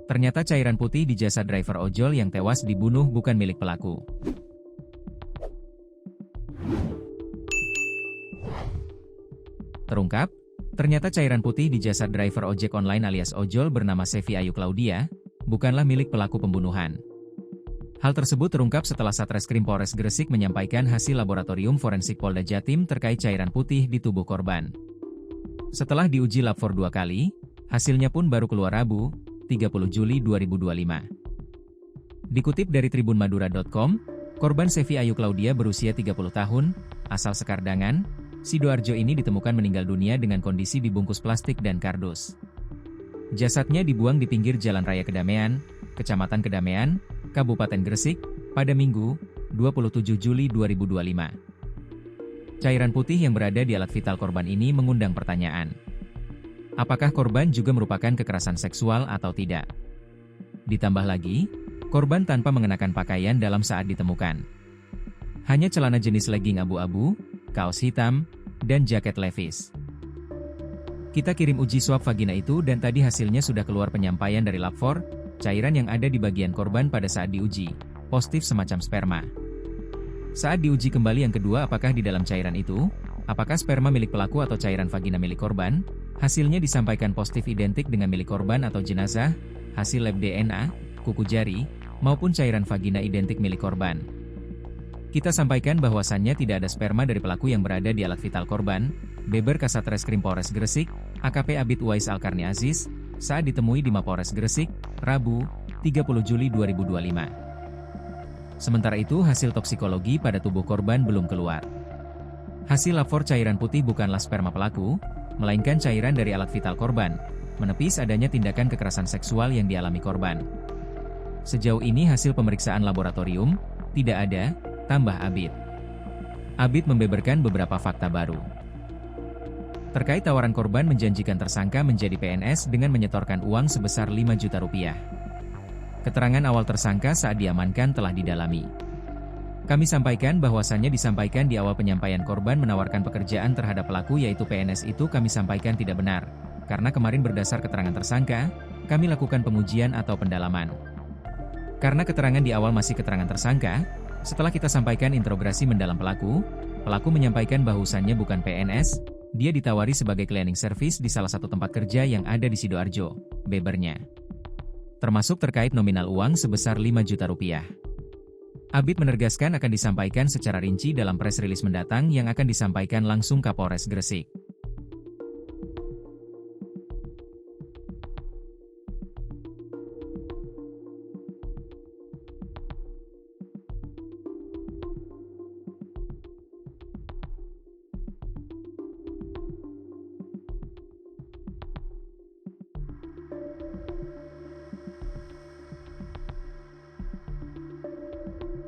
Ternyata cairan putih di jasad driver ojol yang tewas dibunuh bukan milik pelaku. Terungkap, ternyata cairan putih di jasad driver ojek online alias ojol bernama Sevi Ayu Claudia, bukanlah milik pelaku pembunuhan. Hal tersebut terungkap setelah Satreskrim Polres Gresik menyampaikan hasil laboratorium forensik Polda Jatim terkait cairan putih di tubuh korban. Setelah diuji lab for 2 kali, hasilnya pun baru keluar Rabu, 30 Juli 2025. Dikutip dari tribunmadura.com, korban Sevi Ayu Claudia berusia 30 tahun, asal Sekardangan, Sidoarjo ini ditemukan meninggal dunia dengan kondisi dibungkus plastik dan kardus. Jasadnya dibuang di pinggir Jalan Raya Kedamaian, Kecamatan Kedamaian, Kabupaten Gresik, pada Minggu, 27 Juli 2025. Cairan putih yang berada di alat vital korban ini mengundang pertanyaan. Apakah korban juga merupakan kekerasan seksual atau tidak? Ditambah lagi, korban tanpa mengenakan pakaian dalam saat ditemukan. Hanya celana jenis legging abu-abu, kaos hitam, dan jaket Levi's. Kita kirim uji swab vagina itu dan tadi hasilnya sudah keluar penyampaian dari lab for, cairan yang ada di bagian korban pada saat diuji, positif semacam sperma. Saat diuji kembali yang kedua apakah di dalam cairan itu, apakah sperma milik pelaku atau cairan vagina milik korban, hasilnya disampaikan positif identik dengan milik korban atau jenazah, hasil lab DNA, kuku jari, maupun cairan vagina identik milik korban. Kita sampaikan bahwasannya tidak ada sperma dari pelaku yang berada di alat vital korban, beber Kasatreskrim Polres Gresik, AKP Abid Uwais Alkarni Aziz, saat ditemui di Mapolres Gresik, Rabu, 30 Juli 2025. Sementara itu hasil toksikologi pada tubuh korban belum keluar. Hasil lab for cairan putih bukanlah sperma pelaku, melainkan cairan dari alat vital korban, menepis adanya tindakan kekerasan seksual yang dialami korban. Sejauh ini hasil pemeriksaan laboratorium, tidak ada, tambah Abid. Abid membeberkan beberapa fakta baru. Terkait tawaran korban menjanjikan tersangka menjadi PNS dengan menyetorkan uang sebesar 5 juta rupiah. Keterangan awal tersangka saat diamankan telah didalami. Kami sampaikan bahwasannya disampaikan di awal penyampaian korban menawarkan pekerjaan terhadap pelaku yaitu PNS itu kami sampaikan tidak benar, karena kemarin berdasar keterangan tersangka, kami lakukan pengujian atau pendalaman. Karena keterangan di awal masih keterangan tersangka, setelah kita sampaikan interogasi mendalam pelaku menyampaikan bahwasannya bukan PNS, dia ditawari sebagai cleaning service di salah satu tempat kerja yang ada di Sidoarjo, bebernya. Termasuk terkait nominal uang sebesar 5 juta rupiah. Abid menegaskan akan disampaikan secara rinci dalam press release mendatang yang akan disampaikan langsung Kapolres Gresik.